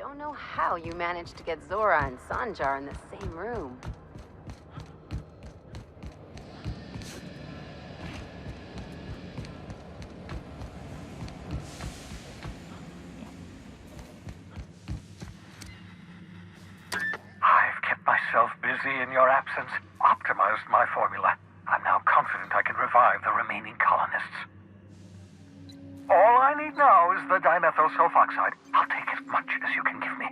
don't know how you managed to get Zora and Sanjar in the same room. I've kept myself busy in your absence, optimized my formula. I'm now confident I can revive the remaining colonists. All I need now is the dimethyl sulfoxide. I'll take as much as you can give me.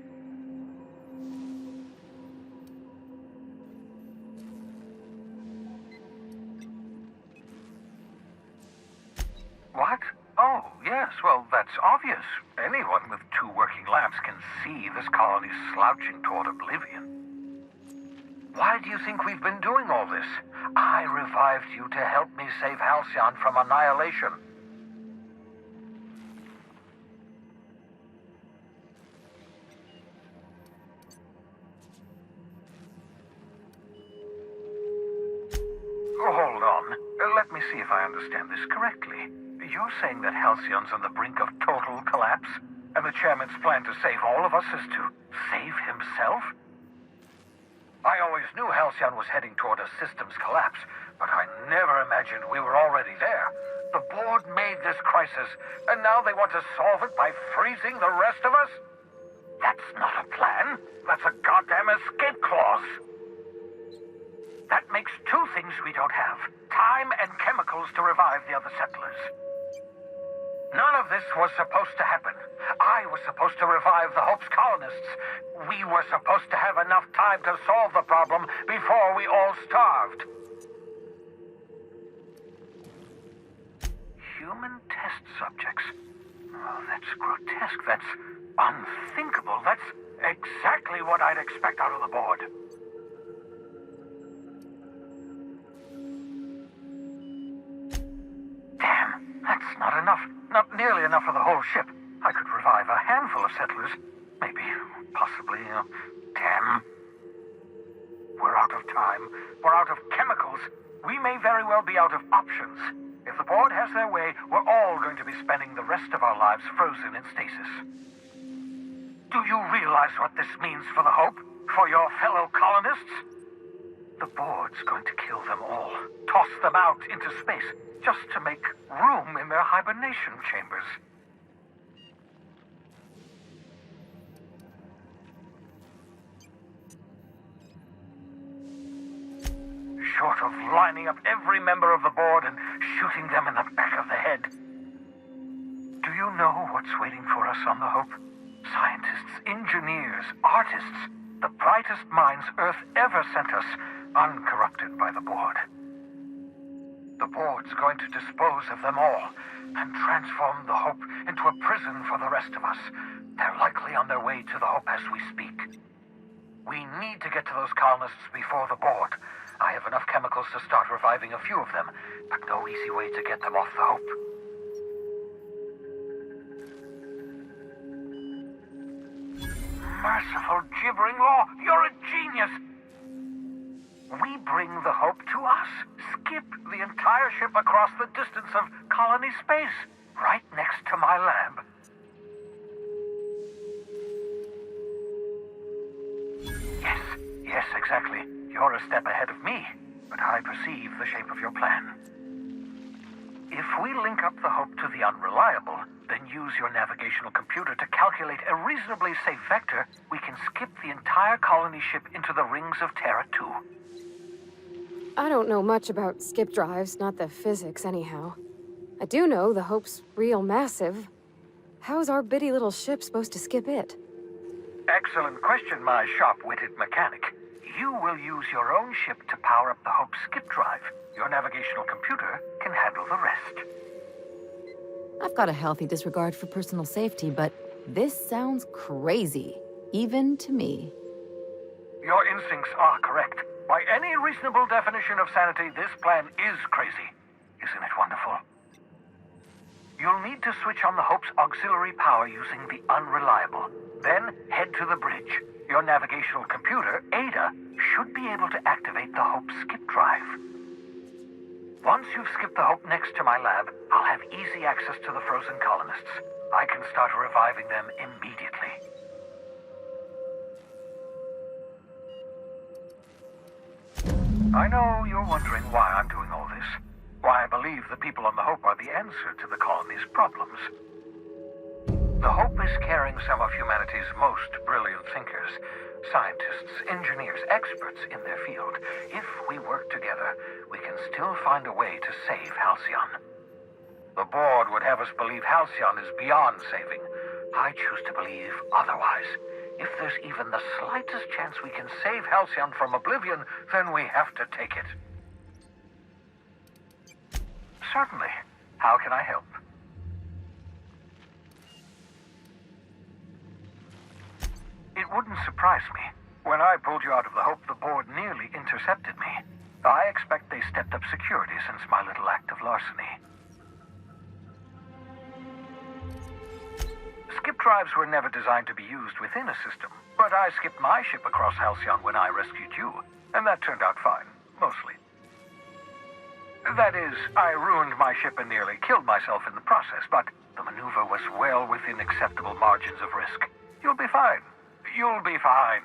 What? Oh, yes, well, that's obvious. Anyone with 2 working labs can see this colony's slouching toward oblivion. Why do you think we've been doing all this? I revived you to help me save Halcyon from annihilation. Hold on. Let me see if I understand this correctly. You're saying that Halcyon's on the brink of total collapse, and the chairman's plan to save all of us is to save himself? I always knew Halcyon was heading toward a systems collapse, but I never imagined we were already there. The board made this crisis, and now they want to solve it by freezing the rest of us? That's not a plan. That's a goddamn escape clause. That makes 2 things we don't have. Time and chemicals to revive the other settlers. None of this was supposed to happen. I was supposed to revive the Hope's colonists. We were supposed to have enough time to solve the problem before we all starved. Human test subjects. Oh, that's grotesque. That's unthinkable. That's exactly what I'd expect out of the board. Damn, that's not enough. Not nearly enough for the whole ship. I could revive a handful of settlers. Maybe, possibly, damn. We're out of time. We're out of chemicals. We may very well be out of options. If the board has their way, we're all going to be spending the rest of our lives frozen in stasis. Do you realize what this means for the Hope? For your fellow colonists? The board's going to kill them all. Toss them out into space, just to make room in their hibernation chambers. Short of lining up every member of the board and shooting them in the back of the head. Do you know what's waiting for us on the Hope? Scientists, engineers, artists, the brightest minds Earth ever sent us, uncorrupted by the board. The board's going to dispose of them all and transform the Hope into a prison for the rest of us. They're likely on their way to the Hope as we speak. We need to get to those colonists before the board. I have enough chemicals to start reviving a few of them, but no easy way to get them off the Hope. Merciful gibbering law, you're a genius! We bring the Hope to us. Skip the entire ship across the distance of colony space, right next to my lab. Yes, exactly. You're a step ahead of me, but I perceive the shape of your plan. If we link up the Hope to the Unreliable, then use your navigational computer to calculate a reasonably safe vector, we can skip the entire colony ship into the rings of Terra 2. I don't know much about skip drives, not the physics anyhow. I do know the Hope's real massive. How's our bitty little ship supposed to skip it? Excellent question, my sharp-witted mechanic. You will use your own ship to power up the Hope's skip drive. Your navigational computer can handle the rest. I've got a healthy disregard for personal safety, but this sounds crazy, even to me. Your instincts are correct. By any reasonable definition of sanity, this plan is crazy. Isn't it wonderful? You'll need to switch on the Hope's auxiliary power using the Unreliable. Then head to the bridge. Your navigational computer, Ada, should be able to activate the Hope's skip drive. Once you've skipped the Hope next to my lab, I'll have easy access to the frozen colonists. I can start reviving them immediately. I know you're wondering why I'm doing all this. Why I believe the people on the Hope are the answer to the colony's problems. The Hope is carrying some of humanity's most brilliant thinkers, scientists, engineers, experts in their field. If we work together, we can still find a way to save Halcyon. The board would have us believe Halcyon is beyond saving. I choose to believe otherwise. If there's even the slightest chance we can save Halcyon from oblivion, then we have to take it. Certainly. How can I help? It wouldn't surprise me. When I pulled you out of the Hope, the board nearly intercepted me. I expect they stepped up security since my little act of larceny. Skip drives were never designed to be used within a system, but I skipped my ship across Halcyon when I rescued you, and that turned out fine, mostly. That is, I ruined my ship and nearly killed myself in the process, but the maneuver was well within acceptable margins of risk. You'll be fine. You'll be fine.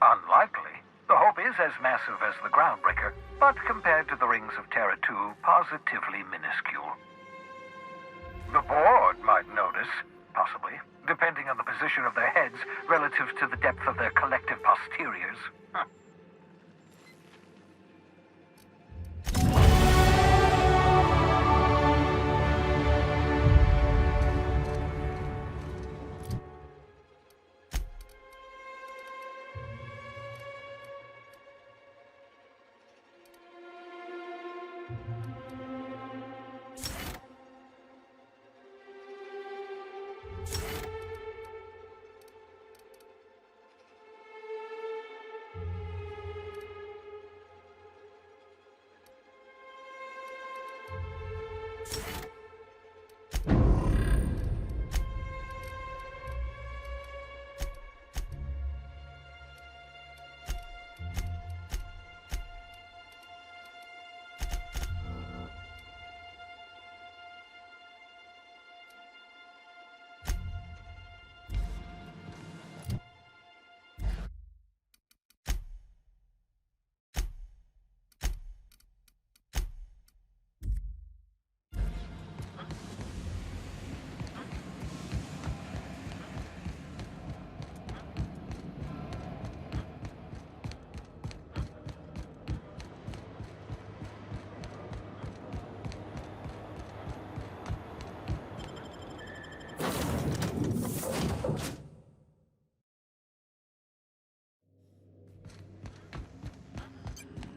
Unlikely. The Hope is as massive as the Groundbreaker, but compared to the rings of Terra 2, positively minuscule. The board might notice, possibly, depending on the position of their heads relative to the depth of their collective posteriors.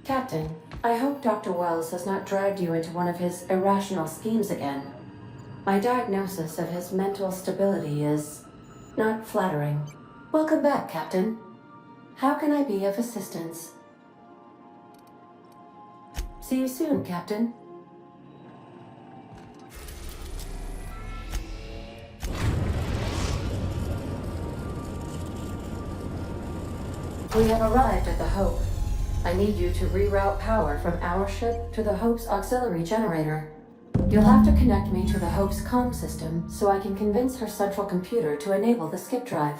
Captain, I hope Dr. Wells has not dragged you into one of his irrational schemes again. My diagnosis of his mental stability is not flattering. Welcome back, Captain. How can I be of assistance? See you soon, Captain. We have arrived at the Hope. I need you to reroute power from our ship to the Hope's auxiliary generator. You'll have to connect me to the Hope's comm system so I can convince her central computer to enable the skip drive.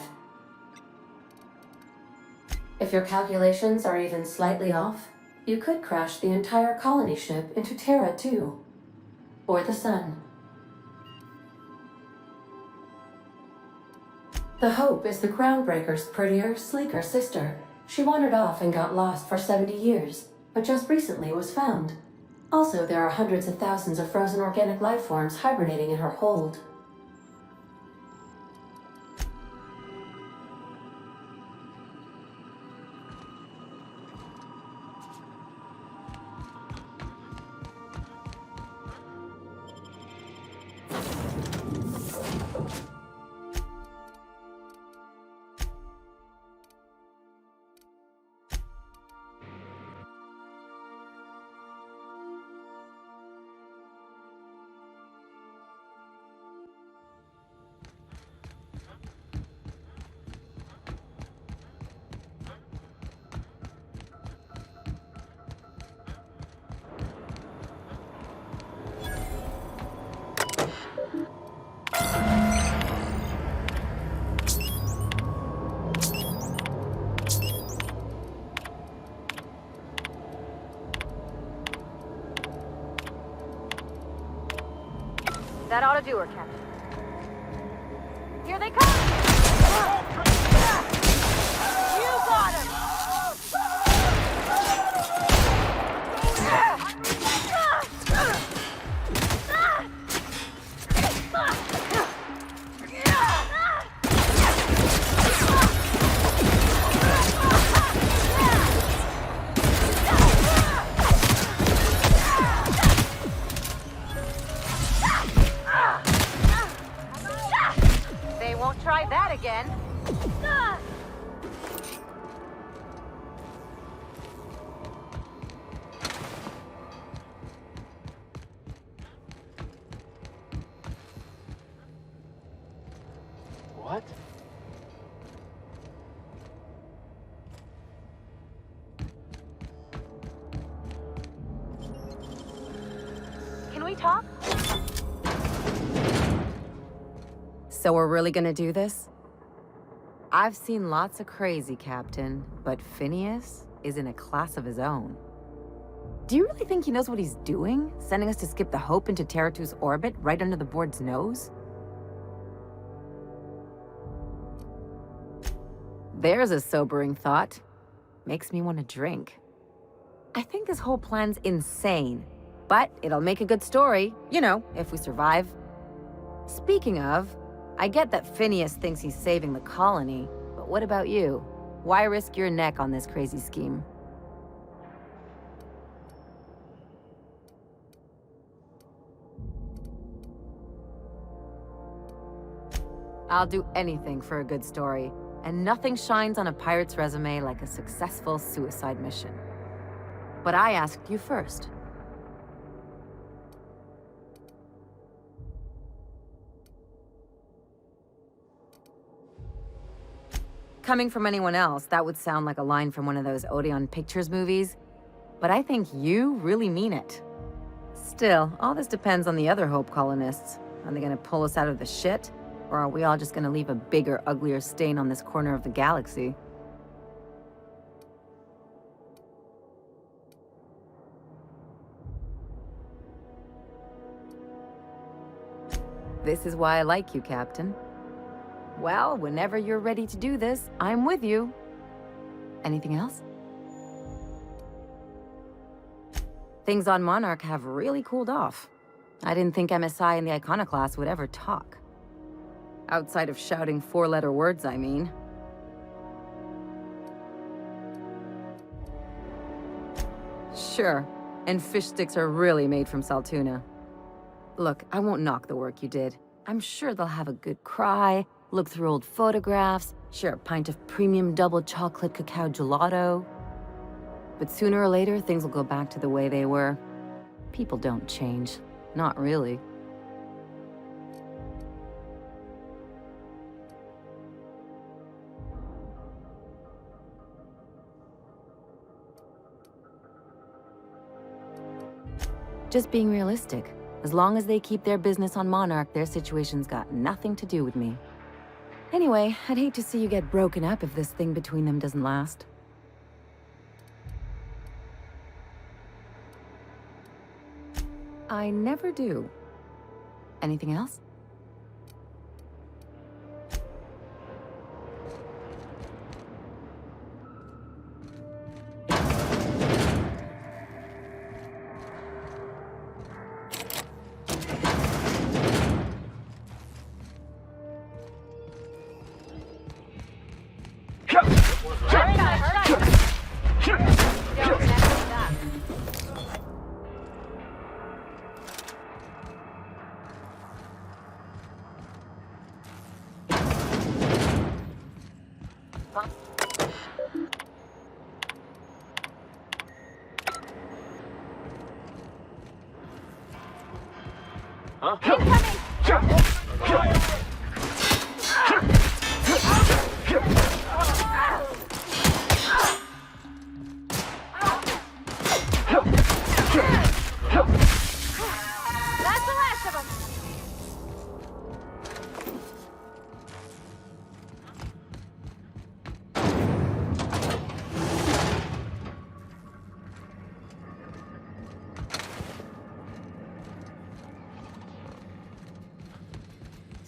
If your calculations are even slightly off, you could crash the entire colony ship into Terra 2. Or the Sun. The Hope is the Groundbreaker's prettier, sleeker sister. She wandered off and got lost for 70 years, but just recently was found. Also, there are hundreds of thousands of frozen organic life forms hibernating in her hold. do her, Captain. Here they come! You got him! They won't try that again. What? Can we talk? So we're really gonna do this? I've seen lots of crazy, Captain, but Phineas is in a class of his own. Do you really think he knows what he's doing? Sending us to skip the Hope into Terra 2's orbit right under the board's nose? There's a sobering thought. Makes me want to drink. I think this whole plan's insane, but it'll make a good story, you know, if we survive. Speaking of, I get that Phineas thinks he's saving the colony, but what about you? Why risk your neck on this crazy scheme? I'll do anything for a good story, and nothing shines on a pirate's resume like a successful suicide mission. But I asked you first. Coming from anyone else, that would sound like a line from one of those Odeon Pictures movies, but I think you really mean it. Still, all this depends on the other Hope colonists. Are they gonna pull us out of the shit? Or are we all just gonna leave a bigger, uglier stain on this corner of the galaxy? This is why I like you, Captain. Well, whenever you're ready to do this, I'm with you. Anything else? Things on Monarch have really cooled off. I didn't think MSI and the Iconoclast would ever talk. Outside of shouting four-letter words, I mean. Sure, and fish sticks are really made from Saltuna. Look, I won't knock the work you did. I'm sure they'll have a good cry, look through old photographs, share a pint of premium double chocolate cacao gelato. But sooner or later, things will go back to the way they were. People don't change. Not really. Just being realistic. As long as they keep their business on Monarch, their situation's got nothing to do with me. Anyway, I'd hate to see you get broken up if this thing between them doesn't last. I never do. Anything else?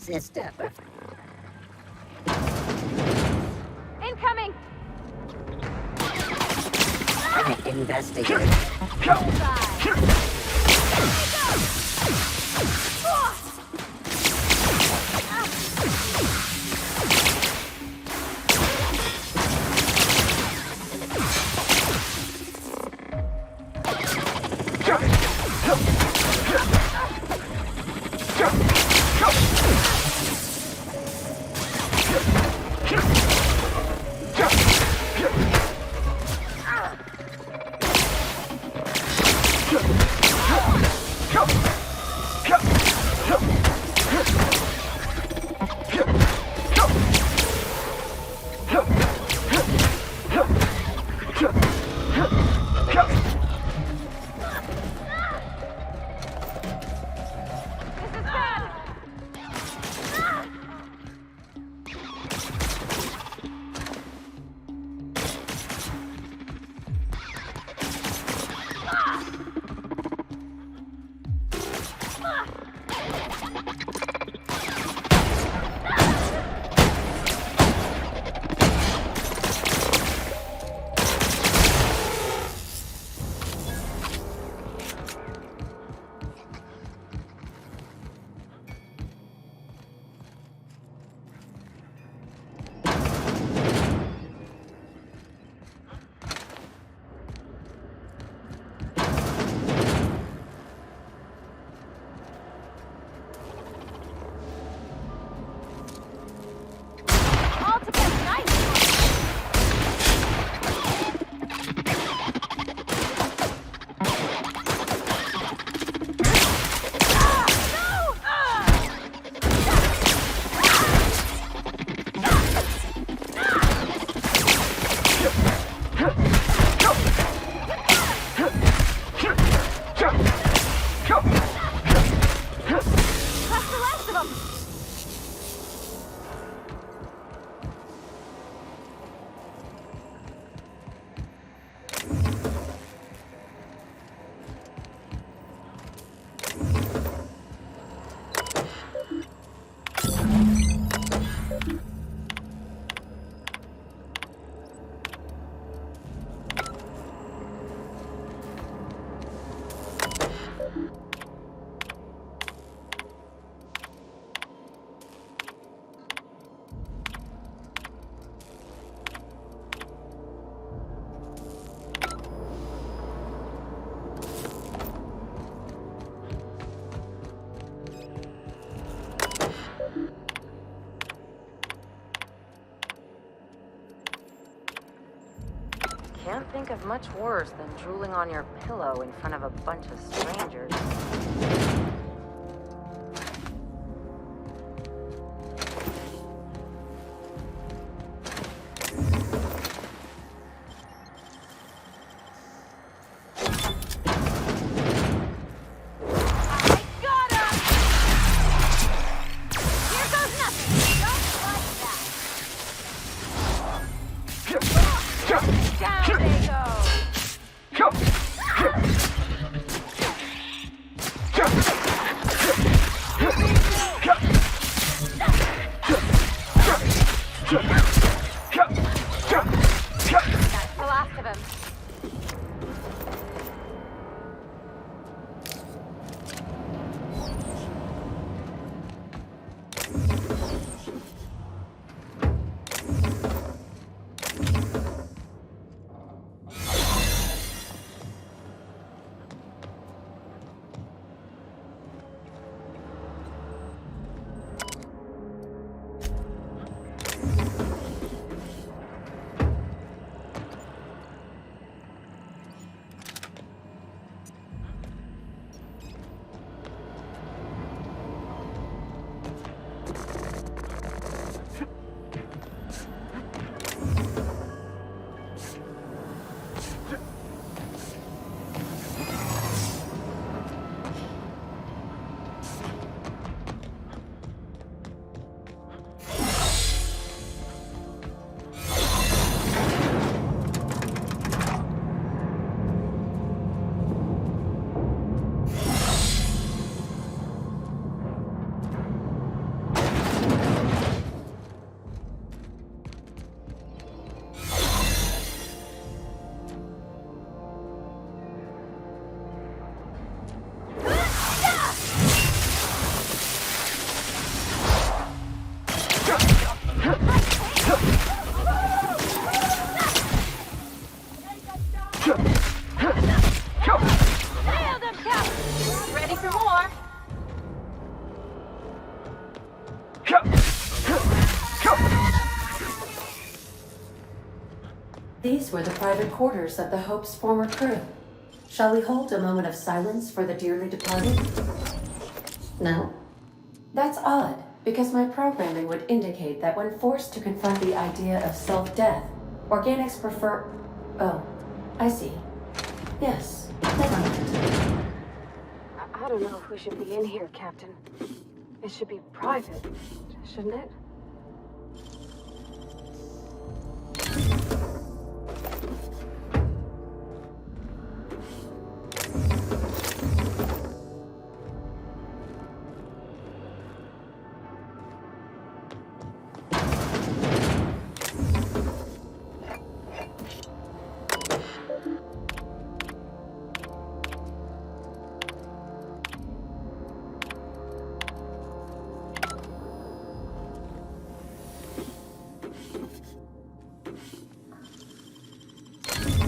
system. Incoming! I investigate. Can't think of much worse than drooling on your pillow in front of a bunch of strangers. Nailed him, Captain! Ready for more? These were the private quarters of the Hope's former crew. Shall we hold a moment of silence for the dearly departed? No? That's odd, because my programming would indicate that when forced to confront the idea of self-death, organics prefer... Oh, I see. Yes, never mind. I don't know if we should be in here, Captain. It should be private, shouldn't it?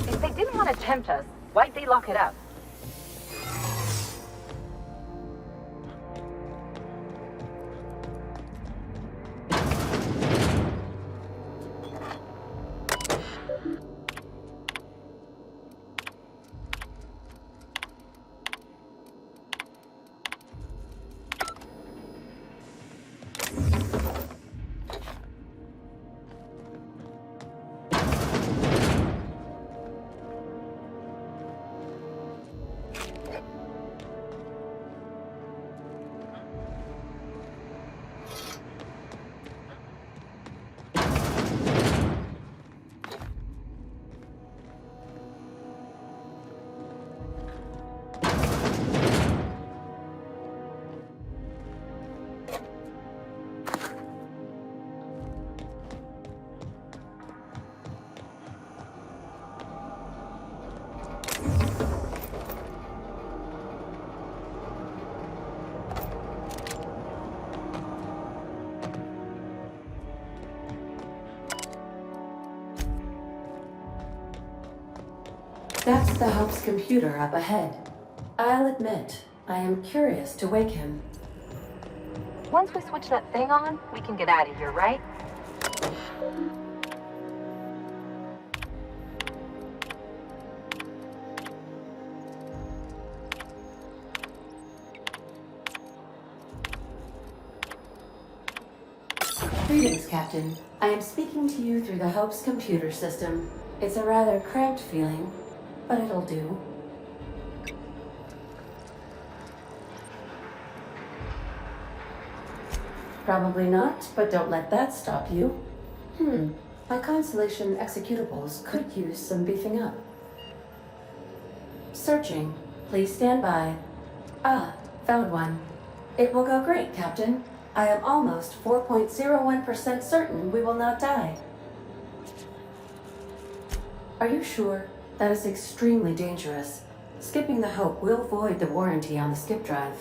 If they didn't want to tempt us, why'd they lock it up? That's the Hope's computer up ahead. I'll admit, I am curious to wake him. Once we switch that thing on, we can get out of here, right? Greetings, Captain. I am speaking to you through the Hope's computer system. It's a rather cramped feeling, but it'll do. Probably not, but don't let that stop you. My Constellation executables could use some beefing up. Searching. Please stand by. Ah, found one. It will go great, Captain. I am almost 4.01% certain we will not die. Are you sure? That is extremely dangerous. Skipping the Hope will void the warranty on the skip drive.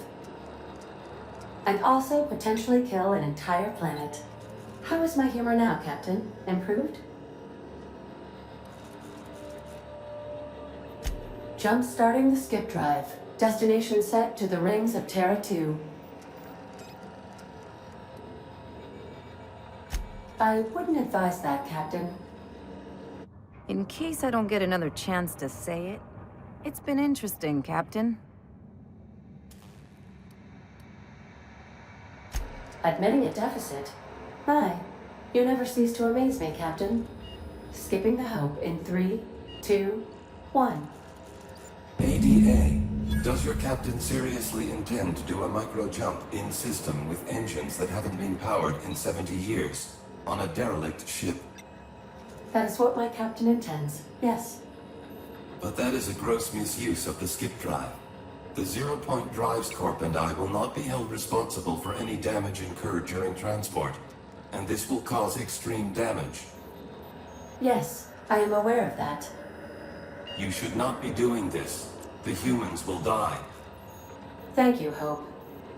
And also potentially kill an entire planet. How is my humor now, Captain? Improved? Jump-starting the skip drive. Destination set to the rings of Terra 2. I wouldn't advise that, Captain. In case I don't get another chance to say it, it's been interesting, Captain. Admitting a deficit? My, you never cease to amaze me, Captain. Skipping the Hope in 3, 2, 1. ADA, does your captain seriously intend to do a micro-jump in system with engines that haven't been powered in 70 years on a derelict ship? That is what my captain intends, yes. But that is a gross misuse of the skip drive. The Zero Point Drives Corp and I will not be held responsible for any damage incurred during transport, and this will cause extreme damage. Yes, I am aware of that. You should not be doing this. The humans will die. Thank you, Hope.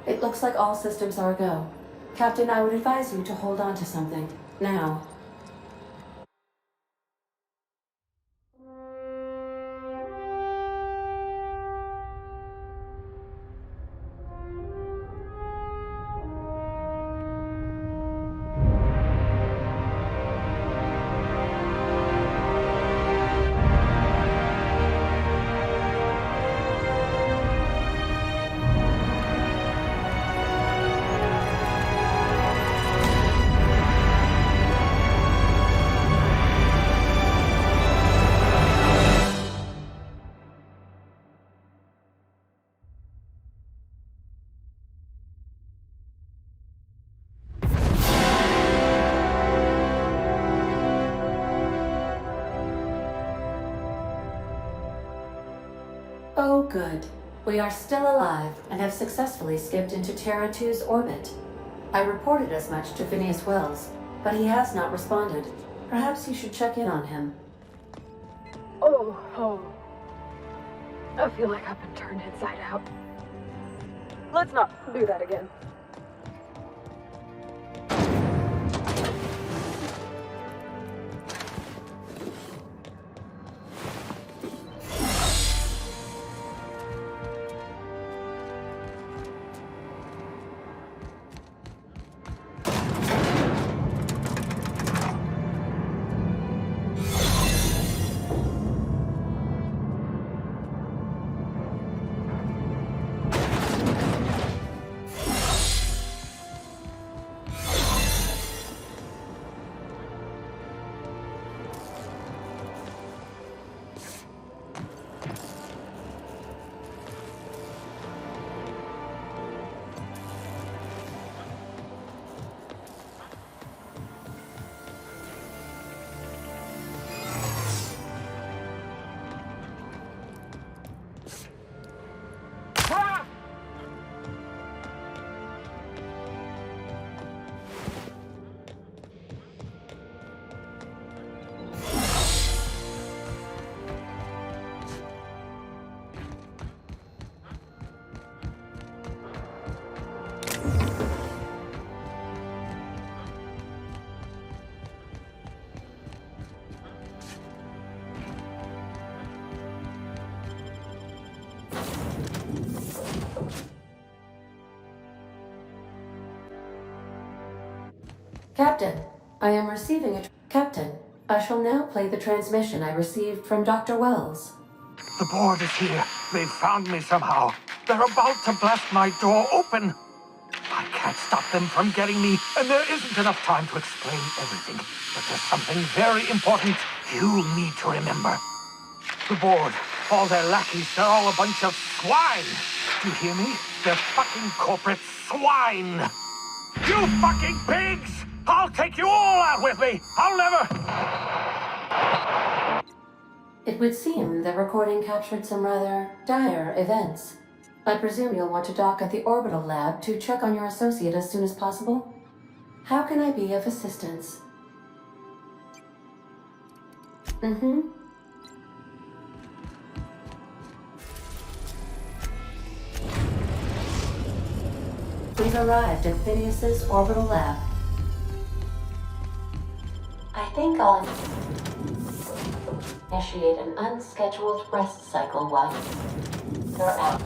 It looks like all systems are a go. Captain, I would advise you to hold on to something. Now. Oh, good. We are still alive and have successfully skipped into Terra 2's orbit. I reported as much to Phineas Wells, but he has not responded. Perhaps you should check in on him. Oh. I feel like I've been turned inside out. Let's not do that again. Captain, I am receiving a... Captain, I shall now play the transmission I received from Dr. Wells. The board is here. They've found me somehow. They're about to blast my door open. I can't stop them from getting me, and there isn't enough time to explain everything. But there's something very important you need to remember. The board, all their lackeys, they're all a bunch of swine. Do you hear me? They're fucking corporate swine. You fucking pigs! I'll take you all out with me! I'll never... It would seem the recording captured some rather dire events. I presume you'll want to dock at the orbital lab to check on your associate as soon as possible? How can I be of assistance? We've arrived at Phineas's orbital lab. I think I'll initiate an unscheduled rest cycle while you're out.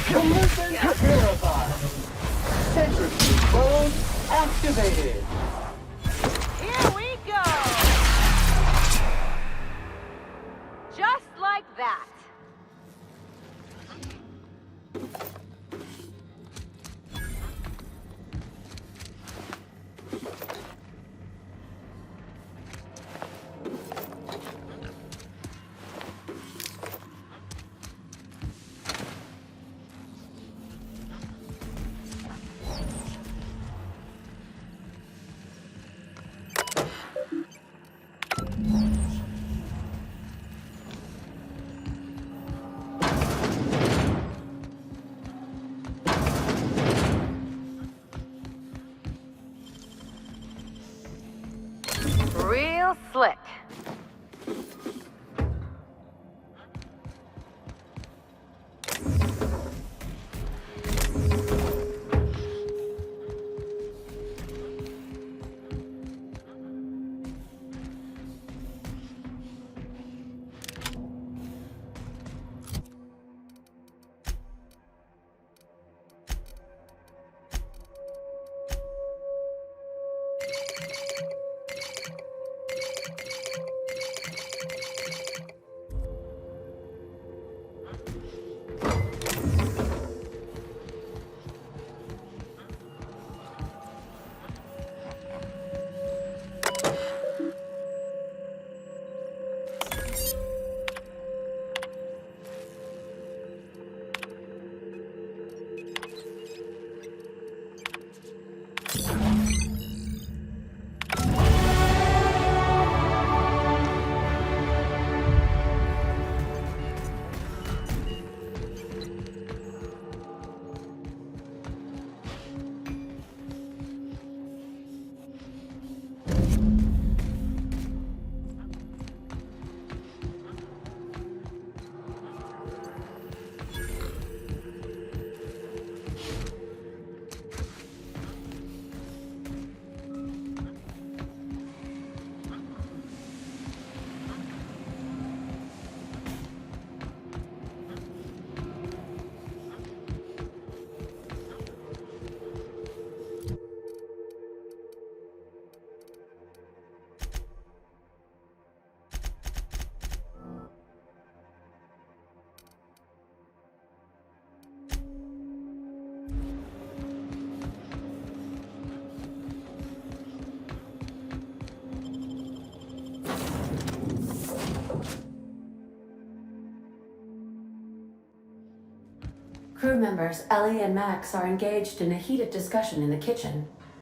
Collision verified. Centrifuge mode activated. Here we go! Just like that. Real slick. Crew members Ellie and Max are engaged in a heated discussion in the kitchen.